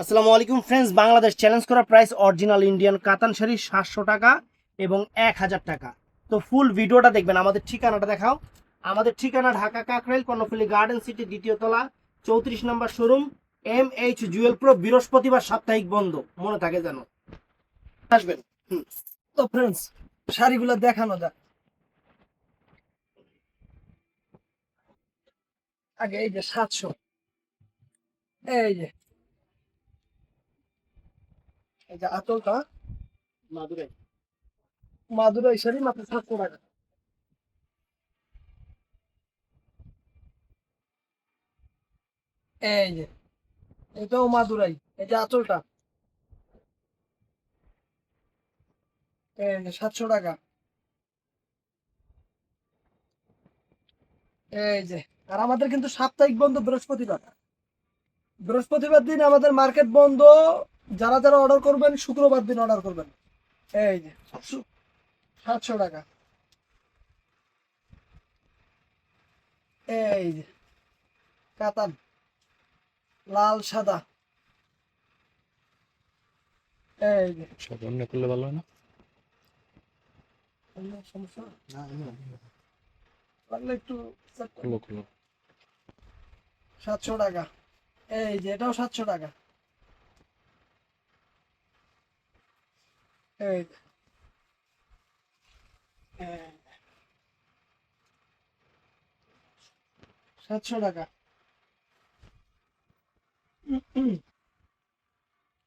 আসসালামু আলাইকুম friends, Bangladesh challenge করা প্রাইস অরিজিনাল ইন্ডিয়ান কাতান শাড়ি 700 টাকা এবং 1000 টাকা। তো ফুল ভিডিওটা দেখবেন। আমাদের ঠিকানাটা দেখাও। আমাদের ঠিকানা ঢাকা কাকরাইল কর্ণফুলী গার্ডেন সিটি, দ্বিতীয় তলা, 34 নম্বর শোরুম, MH জুয়েল প্রো। বৃহস্পতিবার সাপ্তাহিক বন্ধ, মনে থাকে যেন। আসবেন। তো ফ্রেন্ডস, শাড়িগুলো দেখানো যাক। আগে এই যে 700, এই যে আতলটা মাদুরাই। মাদুরাই শাড়ি মাত্র 700 টাকা। এই যে এটাও মাদুরাই, এই যে আঁচলটা, এই যে 700 টাকা। এই যে, আর আমাদের কিন্তু সাপ্তাহিক বন্ধ বৃহস্পতিবার। বৃহস্পতিবার দিন আমাদের মার্কেট বন্ধ। যারা যারা অর্ডার করবেন শুক্রবার দিন অর্ডার করবেন। এই যে 700 টাকা। এই যে কাতান, লাল সাদা। এই যে সব অন্য করলে ভালো হয় না? অন্য সমস্যা না, না, লাগলে একটু খুলো খুলো। 700 টাকা। এই যে এটাও 700 টাকা। এই যে, এই 700 টাকা।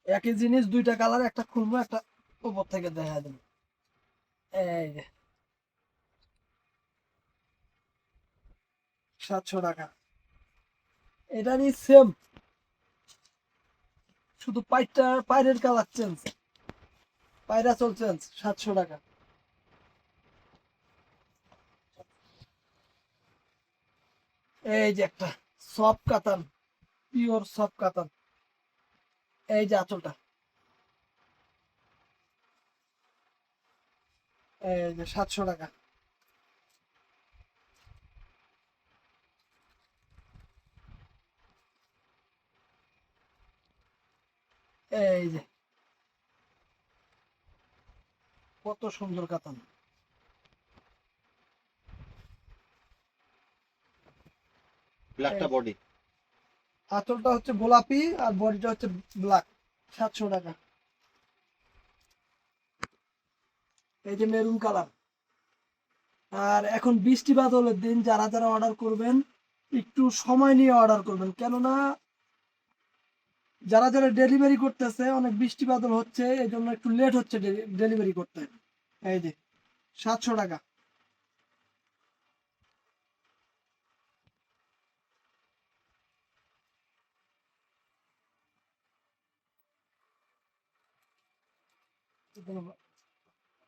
একই জিনিস দুইটা কালার, একটা খুলবো একটা উপর থেকে দেখা দেবো। এই যে 700 টাকা। এটারই সেম, শুধু পায়ের কালার চেঞ্জ, পায়রা চল চেঞ্জ। 700 টাকা। এই যে একটা সফট কাতান, পিওর সফট কাতান। এই যে আঁচলটা, এই যে 700 টাকা। এই যে কত সুন্দর কাতান। ব্ল্যাকটা বডি। আঁচলটা হচ্ছে গোলাপি আর বডিটা হচ্ছে ব্ল্যাক। 700 টাকা। এই যে মেরুন কালার। আর এখন বৃষ্টি বাদলের দিন, যারা যারা অর্ডার করবেন একটু সময় নিয়ে অর্ডার করবেন, কেননা যারা যারা ডেলিভারি করতেছে অনেক বৃষ্টি বাদল হচ্ছে, এই জন্য একটু লেট হচ্ছে ডেলিভারি করতে। এই যে 700 টাকা।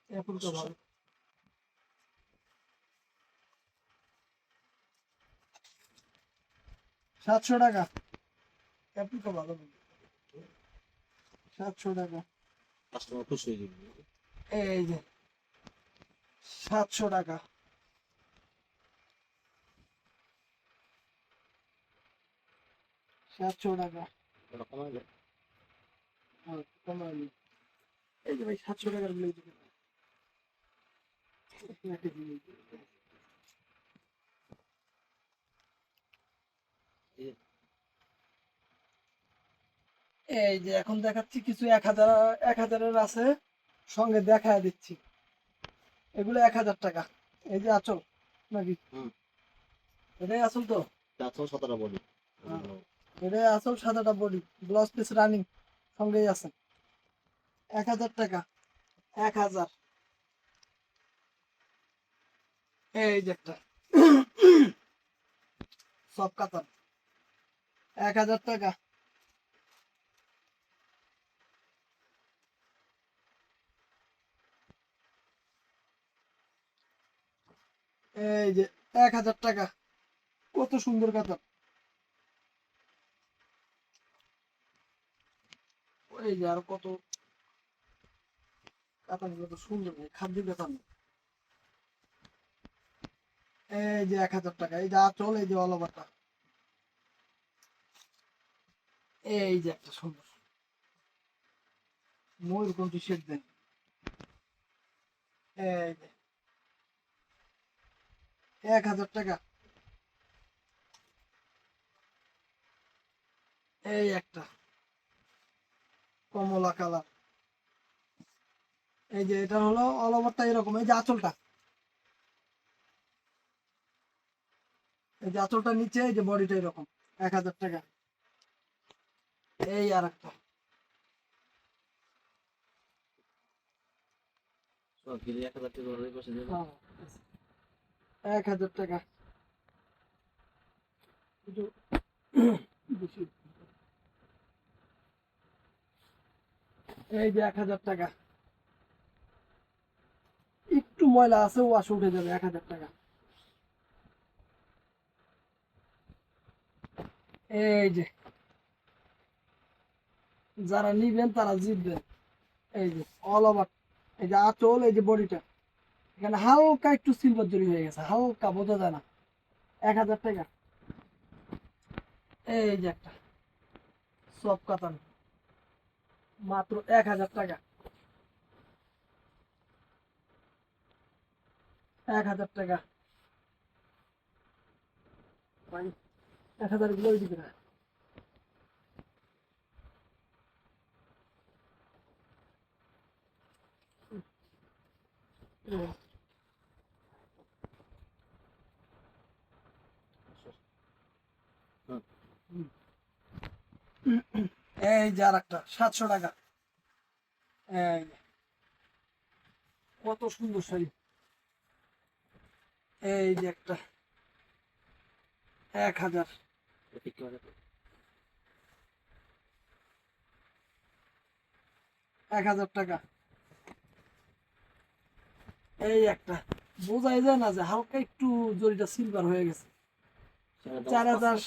এরকমটা ভালো। 700 টাকা। এরকমটা ভালো। 700 টাকা। কাস্টমার খুশি হয়ে যাবে। এই যে 700 টাকা। 700 টাকা। ওটা কমাই দেয়। কমাই। এই যে ভাই 700 টাকার ব্লেজ। এই যে এখন দেখাচ্ছি কিছু 1000 আছে, সঙ্গে দেখা দিচ্ছি। এগুলো 1000 টাকা। এই যে আঁচল নাকি, হুম। এটাই আসল তো? 417 বডি। হ্যাঁ, এটাই আসল, সাদাটা বডি, ব্লাউজ পিস রানিং সঙ্গেই আছে। 1000 টাকা। 1000। এই যে একটা সব কাতান, 1000 টাকা। এই যে 1000 টাকা। কত সুন্দর কাতান। এই যে আর কত কাতান, কত সুন্দর খাদ্য কাতান। এই যে 1000 টাকা। এই যে আঁচল, এই যে অল ওভারটা। এই যে একটা সুন্দর ময়ূরকণ্ঠী শেড দেন। এই যে 1000 টাকা। এই একটা কমলা কালার, এই যে এটা হলো অল ওভারটা এরকম। এই যে আঁচলটা, এই যে আঁচলটা নিচে, এই যে বডিটা এরকম, 1000 টাকা। এই আর একটা, হ্যাঁ, 1000 টাকা। একটু বেশি। এই যে 1000 টাকা। একটু ময়লা আছে, ওয়াশ উঠে যাবে, 1000 টাকা। এই যে যারা নিবেন তারা জিতবেন। এই যে অল ওভার, এই যে আঁচল, এই যে বডিটা, এখানে হালকা একটু সিলভার জড়ি হয়ে গেছে, হালকা, বোঝা যায় না। 1000 টাকা। এই যে একটা সব কাতান, মাত্র 1000 টাকা। 1000 টাকা। ভাই 1000 গুলো দিবে না। এই যে আর একটা 700 টাকা। এই যে, কত সুন্দর শাড়ি। এই যে একটা 1000। 1000 টাকা। এই একটা, বোঝাই যায় না যে হালকা একটু জরিটা সিলভার হয়ে গেছে। 4000,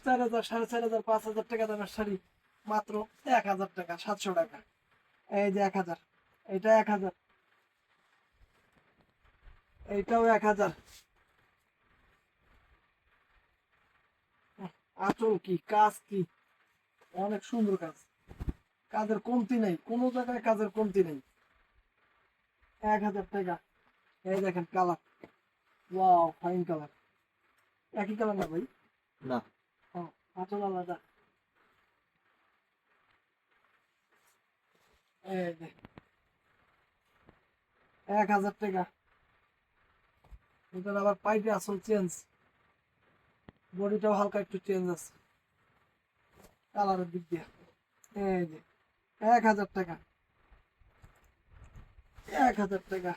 4000, 4500, 5000 টাকা দামের শাড়ি, মাত্র 1000 টাকা, 700 টাকা। এই যে 1000, এটা 1000, এইটাও 1000। আঁচল কি, কাজ কি, অনেক সুন্দর কাজ, কাজের কমতি নেই, কোনো জায়গায় কাজের কমতি নেই। 1000 টাকা। এই দেখেন কালার, ওয়াও, ফাইন কালার। একই কালার না ভাই? না। ও, আঁচল আলাদা। এই যে 1000 টাকা। এটার আবার পাইপে আসল চেঞ্জ, বডিটাও হালকা একটু চেঞ্জ আছে কালারের দিক দিয়ে। এই যে 1000 টাকা। 1000 টাকা।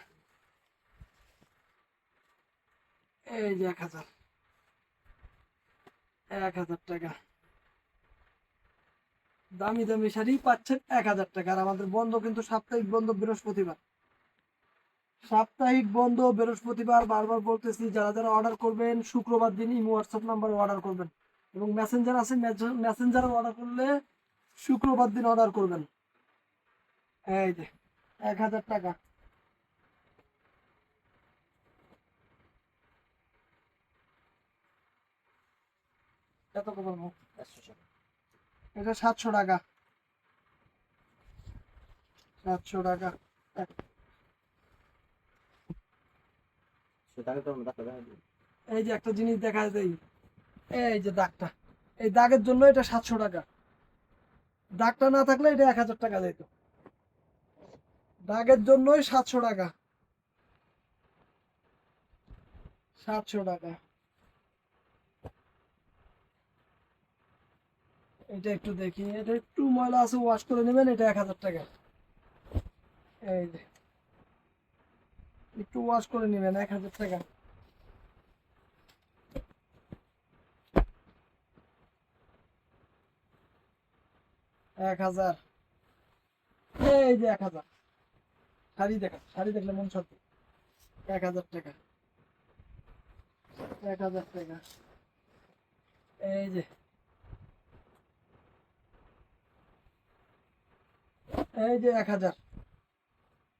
এই যে 1000। 1000 টাকা। দামি দামি শাড়ি পাচ্ছেন 1000 টাকা। আর আমাদের বন্ধ কিন্তু সাপ্তাহিক বন্ধ বৃহস্পতিবার। সাপ্তাহিক বন্ধ বৃহস্পতিবার, বারবার বলতেছি, যারা যারা অর্ডার করবেন শুক্রবার দিন ইমো হোয়াটসঅ্যাপ নাম্বারে অর্ডার করবেন, এবং মেসেঞ্জার আছে, মেসেঞ্জারে অর্ডার করলে শুক্রবার দিন অর্ডার করবেন। এই যে 1000 টাকা। কত করবো? এটা 700 টাকা। 700 টাকা। এই যে একটা জিনিস দেখা যায়, এই যে দাগটা, এই দাগের জন্য এটা 700 টাকা। দাগটা না থাকলে এটা 1000 টাকা যেত। দাগের জন্যই 700 টাকা। 700 টাকা। এটা একটু দেখি, এটা একটু ময়লা আছে, ওয়াশ করে নেবেন, এটা 1000 টাকা। এই যে একটু ওয়াশ করে নেবেন, 1000 টাকা। 1000। এই যে 1000। শাড়ি দেখা, শাড়ি দেখলে মন শান্তি। 1000 টাকা। 1000 টাকা। এই যে, এই যে 1000।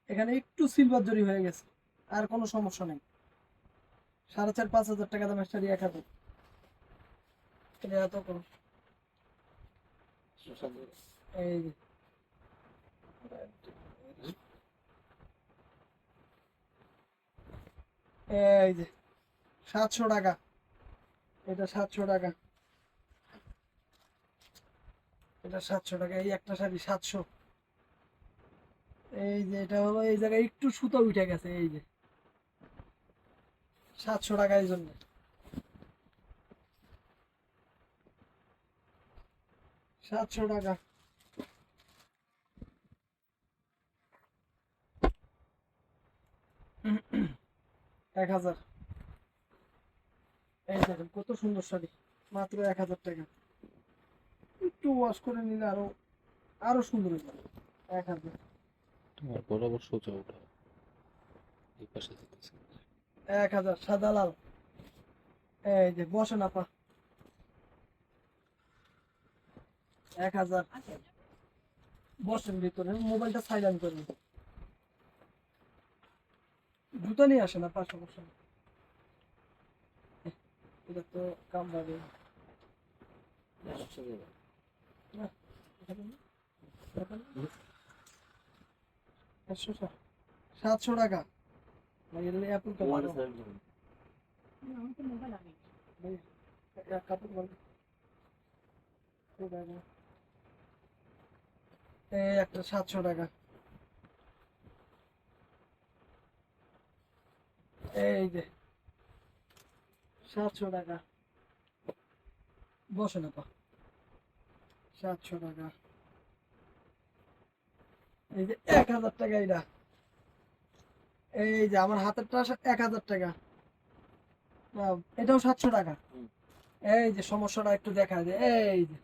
এখানে একটু সিলভার জরি হয়ে গেছে, আর কোনো সমস্যা নেই। 4500-5000 টাকা দামের শাড়ি 1000। এটা এত করো। এই যে এই যে 700 টাকা, এটা 700 টাকা, এটা 700 টাকা। এই একটা শাড়ি 700। এই যে এটা হলো এই জায়গায় একটু সুতো উঠে গেছে, এই যে 700 টাকা এই জন্য। 700 টাকা। 1000। এই দেখেন কত সুন্দর শাড়ি, মাত্র 1000 টাকা। একটু ওয়াশ করে নিলে আরো আরো সুন্দর হয়ে যাবে। 1000। তোমার বরাবর সোজা ওঠা এই পাশে যেতেছে। 1000 সাদা লাল। এই যে বসেন আপা। 1000। বসেন ভিতরে, মোবাইলটা সাইলেন্ট করুন। জুতো নিয়ে আসেন আপা, সমস্যা নেই। এটা তো কামড়াবে না, দেখাবেন না? দেখাবেন না? 700 টাকা। ভাই এগুলো অ্যাপল তো ভালো। ভাই, এক কাপড় বল। এই একটা 700 টাকা। এই যে 700 টাকা। বসে না পা। 700 টাকা। এই যে 1000 টাকা এটা। এই যে আমার হাতেরটা 1000 টাকা। এটাও 700 টাকা। এই যে সমস্যাটা একটু দেখা যায়, এই যে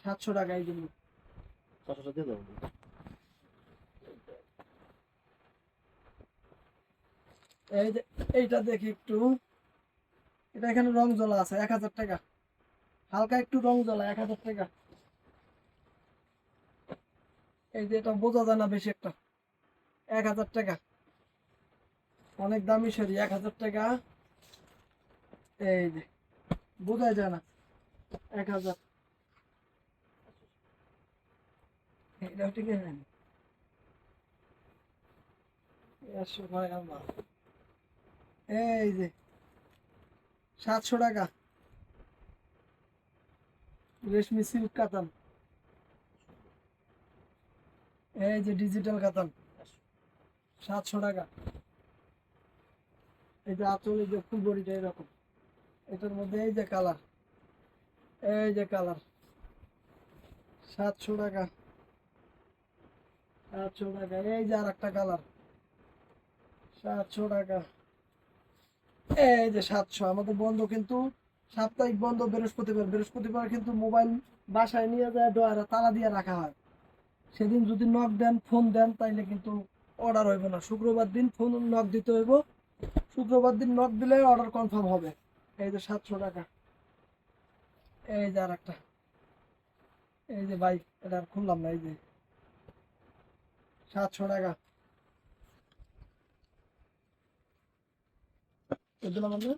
700 টাকা এই জন্য। এই যে এইটা দেখি একটু, এটা এখানে রং জ্বলা আছে, 1000 টাকা। হালকা একটু রং জ্বলা, 1000 টাকা। এই যে এটা বোঝা যায় না বেশি একটা, 1000 টাকা। অনেক দামি শাড়ি, 1000 টাকা। এই যে বোঝা যায় না, 1000। এটা ঠিক আছে। এই যে 700 টাকা। রেশমি সিল্ক কাতান। এই যে ডিজিটাল কাতান, 700 টাকা। এই যে আঁচল, এই যে ফুল বডিটা এরকম, এটার মধ্যে এই যে কালার, এই যে কালার, 700 টাকা। 700 টাকা। এই যে আর একটা কালার, 700 টাকা। এই যে 700। আমাদের বন্ধ কিন্তু সাপ্তাহিক বন্ধ বৃহস্পতিবার। বৃহস্পতিবার কিন্তু মোবাইল বাসায় নিয়ে যায়, ডয়ারে তালা দিয়ে রাখা হয়। সেদিন যদি নক দেন, ফোন দেন, তাইলে কিন্তু অর্ডার হইব না। শুক্রবার দিন ফোন নক দিতে হইব, শুক্রবার দিন নক দিলে অর্ডার কনফার্ম হবে। এই যে 700 টাকা। এই যে আর একটা, এই যে বাইক, এটা আর খুললাম না। এই যে 700 টাকা। বুঝলাম আমরা।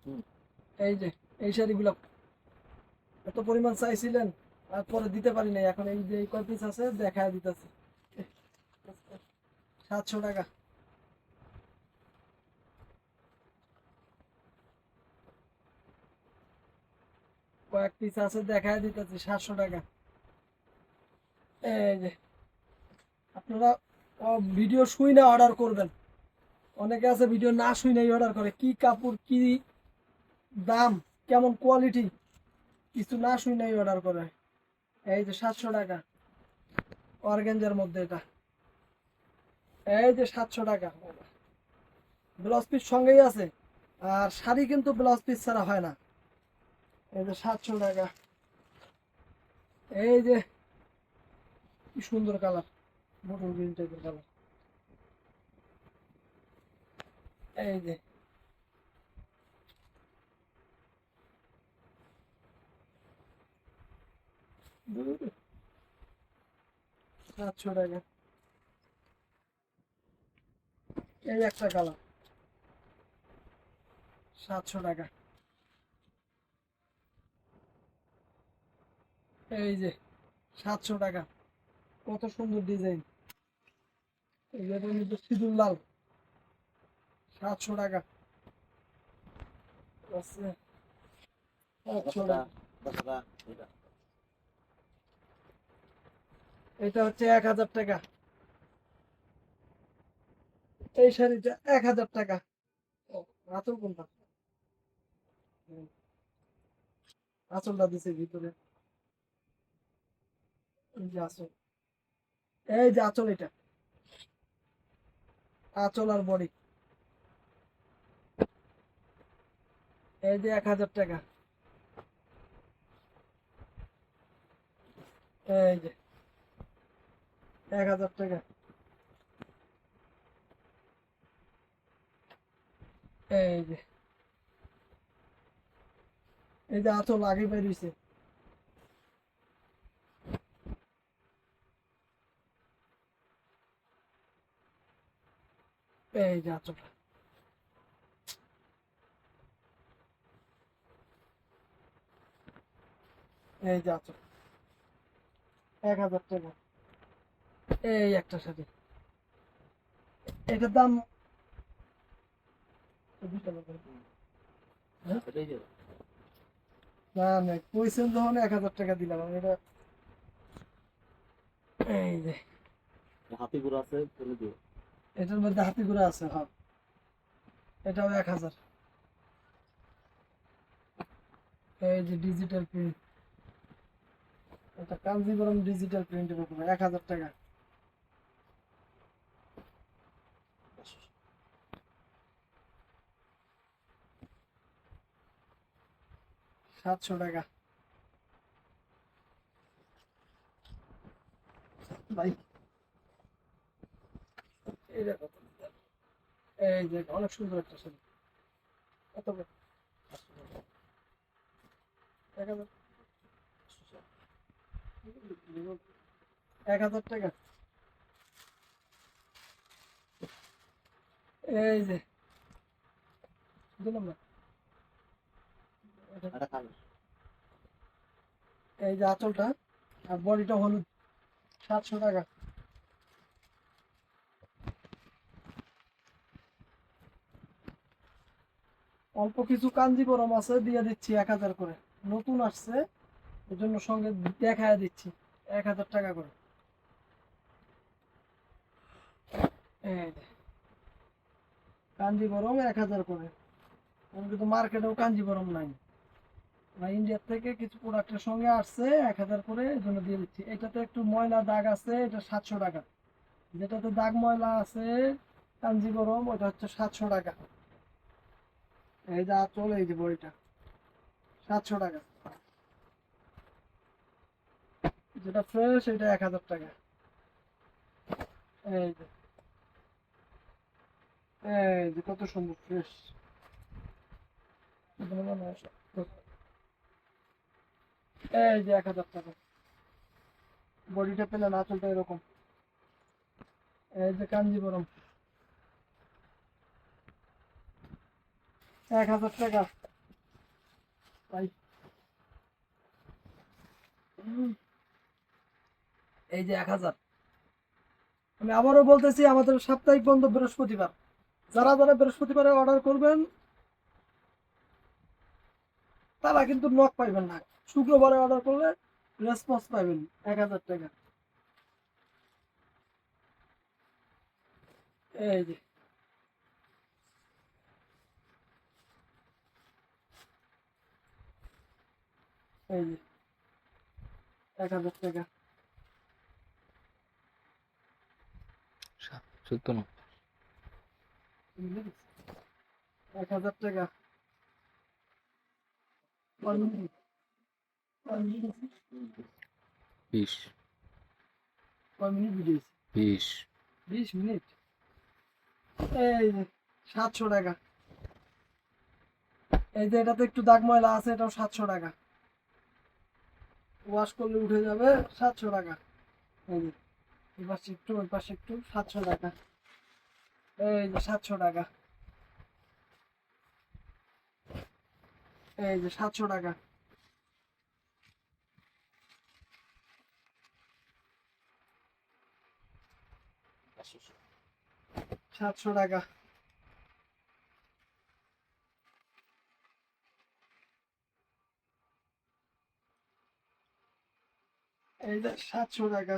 এই যে এই শাড়িগুলো এত পরিমাণ চাইছিলেন, আর পরে দিতে পারি নাই। এখন এই যে কয় পিস আছে দেখা দিতেছে, 700 টাকা। কয়েক পিস আছে দেখা দিতেছি, 700 টাকা। এই যে আপনারা ভিডিও শুই না অর্ডার করবেন। অনেকে আছে ভিডিও না শুই নাই অর্ডার করে, কি কাপড়, কি দাম, কেমন কোয়ালিটি, কিছু না শুই নাই অর্ডার করে। এই যে 700 টাকা, অর্গেঞ্জার মধ্যে এটা। এই যে 700 টাকা। ব্লাউজ পিস সঙ্গেই আছে, আর শাড়ি কিন্তু ব্লাউজ পিস ছাড়া হয় না। এই যে 700 টাকা। এই যে কি সুন্দর কালার, বটল গ্রিন টাইপের কালার। এই যে 700 টাকা। এই একটা কালার, 700 টাকা। এই যে 700 টাকা। কত সুন্দর ডিজাইন। এটার মধ্যে সিঁদুর লাল 700 টাকা আছে। 700 টাকা। এটা হচ্ছে 1000 টাকা। এই শাড়িটা 1000 টাকা। ও, আঁচল কোনটা? আঁচলটা দিছে ভিতরে। এই যে আঁচল, এই যে আঁচল, এটা আঁচল আর বডি। এই যে 1000 টাকা। এই যে 1000 টাকা। এই যে এই যে আঁচল আগে বেরিয়েছে। এই যে আঁচলটা। এই যে আঁচল 1000 টাকা। এই একটা শাড়ি, এটার দাম না না, কইছেন যখন 1000 টাকা দিলাম আমি এটা। এই যে হাতি ঘোড়া আছে বলে দিও। এটার মধ্যে হাতি ঘোড়া আছে, হ্যাঁ। এটাও 1000। এই যে ডিজিটাল প্রিন্ট, এটা কাঞ্জিবরম ডিজিটাল প্রিন্টের উপরে 1000 টাকা। 700 টাকা। ভাই এটা কত? এই যে অনেক সুন্দর একটা শাড়ি। কত করে? 1000। 1000 টাকা। এই যে দিলাম না। এই যে আঁচলটা আর বডিটা হলুদ, 700 টাকা। অল্প কিছু কাঞ্জিবরম আছে, দিয়ে দিচ্ছি 1000 করে। নতুন আসছে, এর জন্য সঙ্গে দেখায় দিচ্ছি 1000 টাকা করে। এই যে কাঞ্জিবরম 1000 করে। এখন কিন্তু মার্কেটেও কাঞ্জিবরম নাই, বা ইন্ডিয়ার থেকে কিছু প্রোডাক্টের সঙ্গে আসছে 1000 করে, এই জন্য দিয়ে দিচ্ছি। এটাতে একটু ময়লা দাগ আছে, এটা 700 টাকা। যেটাতে দাগ ময়লা আছে কাঞ্জিবরম, ওটা হচ্ছে 700 টাকা। এই যে আঁচল, এই যে বইটা 700 টাকা। যেটা ফ্রেশ এটা 1000 টাকা। এই যে এই যে কত সুন্দর ফ্রেশ। এই যে 1000 টাকা। বডিটা পেলেন, আঁচলটা এরকম। এই যে কাঞ্জিবরম 1000 টাকা। ভাই এই যে 1000। আমি আবারও বলতেছি, আমাদের সাপ্তাহিক বন্ধ বৃহস্পতিবার। যারা যারা বৃহস্পতিবারে অর্ডার করবেন তারা কিন্তু নক পাইবেন না। শুক্রবারে অর্ডার করলে রেসপন্স পাইবেন। 1000 টাকা। এই যে এই যে 1000 টাকা। 14 1000 টাকা। 20 কয় মিনিট ভিডিও? 20 20 মিনিট। এই যে 700 টাকা। এই যে এটাতে একটু দাগ ময়লা আছে, এটাও 700 টাকা। ওয়াশ করলে উঠে যাবে, 700 টাকা। এই যে এই পাশে একটু, ওই পাশে একটু, 700 টাকা। এই যে 700 টাকা। এই যে 700 টাকা। 700 টাকা। এই যে 700 টাকা।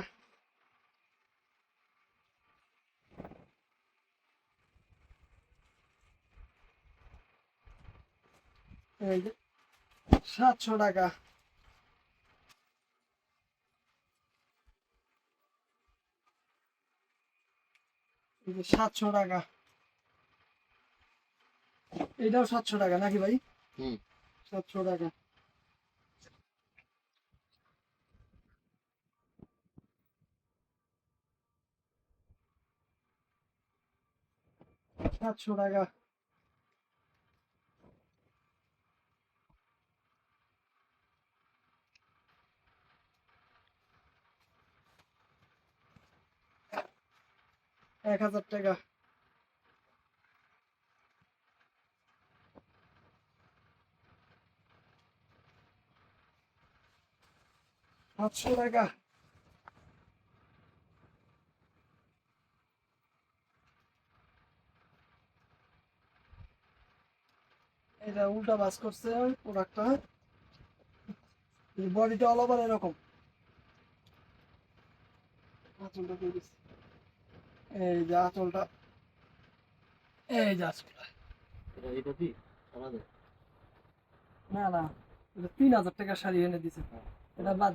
এই যে 700 টাকা। এই যে 700 টাকা। এটাও 700 টাকা নাকি ভাই? হুম। 700 টাকা। 700 টাকা। এক হাজার টাকা। 700 টাকা। এটা উল্টা বাস করছে প্রোডাক্টটা। বডিটা অল ওভার এরকম। আঁচলটা দিয়ে দিচ্ছি। এই যে আঁচলটা। এই যে আঁচলটা। এটা কি আলাদা? না না, এটা 3000 টাকা শাড়ি এনে দিছে। এটা বাদ।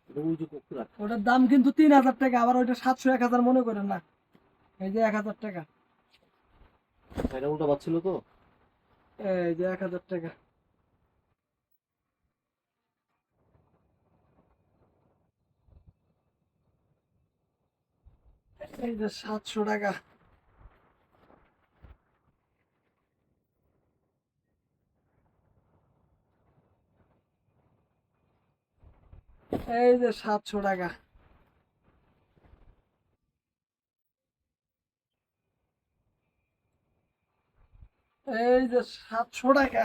এটা ওই যে পুরা ওটার দাম কিন্তু 3000 টাকা, আবার ওইটা 700 1000 মনে করেন না। এই যে 1000 টাকা। এটা উল্টা পাচ্ছিল তো। এই যে 1000 টাকা। এই যে 700 টাকা। এই যে 700 টাকা। এই যে 700 টাকা।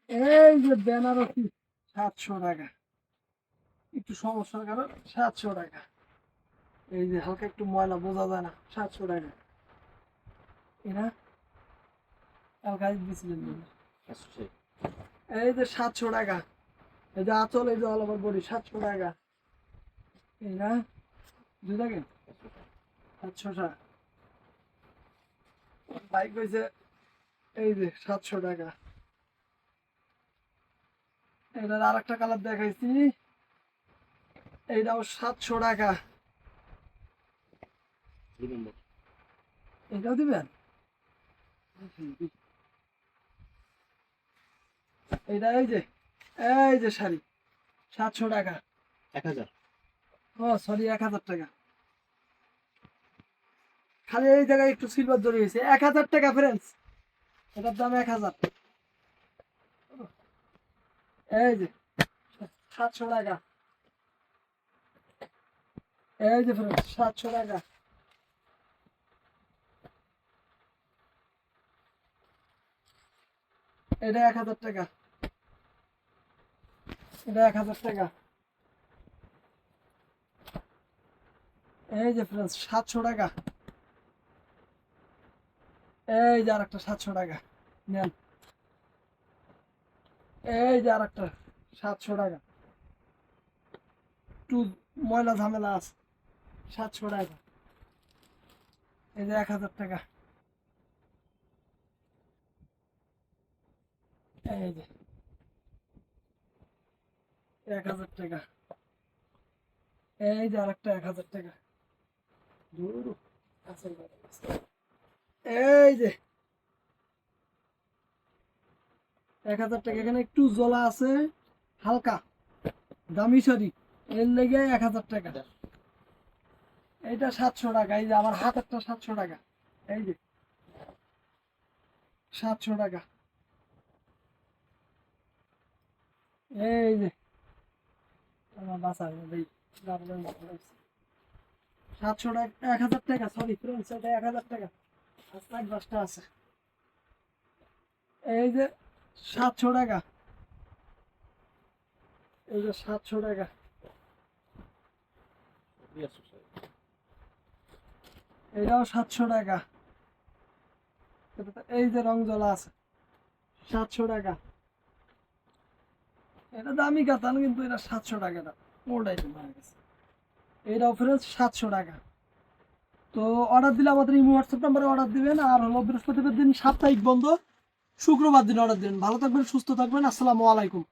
এই যে বেনারসি 700 টাকা। একটু সমস্যার কারণ 700 টাকা। এই যে হালকা একটু ময়লা বোঝা যায় না, 700 টাকা। এরা হালকা দিছিলেন। আসছে এই যে 700 টাকা। এই যে আঁচল, এই যে অল ওভার বডি 700 টাকা। এই না দুই টাকা 700 টাকা। বাইক হয়েছে এই যে 700 টাকা। এটার আর একটা কালার দেখাইছি, এইটাও 700 টাকা। 2 নম্বর। এটাও দিবেন? এইটা এই যে শাড়ি 700 টাকা। 1000। ও সরি, 1000 টাকা। খালি এই জায়গায় একটু সিলভার জড়ি হয়েছে। 1000 টাকা ফ্রেন্ডস, এটার দাম 1000। এই যে 700 টাকা। এই যে ফ্রেন্ডস 700 টাকা। এটা 1000 টাকা। এটা 1000 টাকা। এই যে ফ্রেন্ডস 700 টাকা। এই যে আরেকটা 700 টাকা নেন। এই যে আরেকটা 700 টাকা। একটু ময়লা ঝামেলা আছে, 700 টাকা। এই যে 1000 টাকা। এই যে 1000 টাকা। এই যে আরেকটা 1000 টাকা। ধুর, কাছের বাইরে গেছে। এই যে 1000 টাকা। এখানে একটু জলা আছে হালকা, দামি শাড়ি, এর লেগে 1000 টাকা। এইটা 700 টাকা। এই যে আমার হাতেরটা 700 টাকা। এই যে 700 টাকা। এই যে আমার বাসা এই 700 টাকা, 1000 টাকা। সরি ফ্রেন্ডস, এটা 1000 টাকা। আস্তে 10টা আছে। এই যে 700 টাকা। এই যে 700 টাকা। এটাও 700 টাকা। এই যে রং জ্বলা আছে 700 টাকা। এটা দামি কাতান কিন্তু এটা 700 টাকা। এটা ওল্ড আইটেম হয়ে গেছে। এইটাও ফ্রেন্ডস 700 টাকা। তো অর্ডার দিলে আমাদের এই হোয়াটসঅ্যাপ নাম্বারে অর্ডার দিবেন। আর হলো বৃহস্পতিবার দিন সাপ্তাহিক বন্ধ, শুক্রবার দিন অর্ডার দিবেন। ভালো থাকবেন, সুস্থ থাকবেন। আসসালামু আলাইকুম।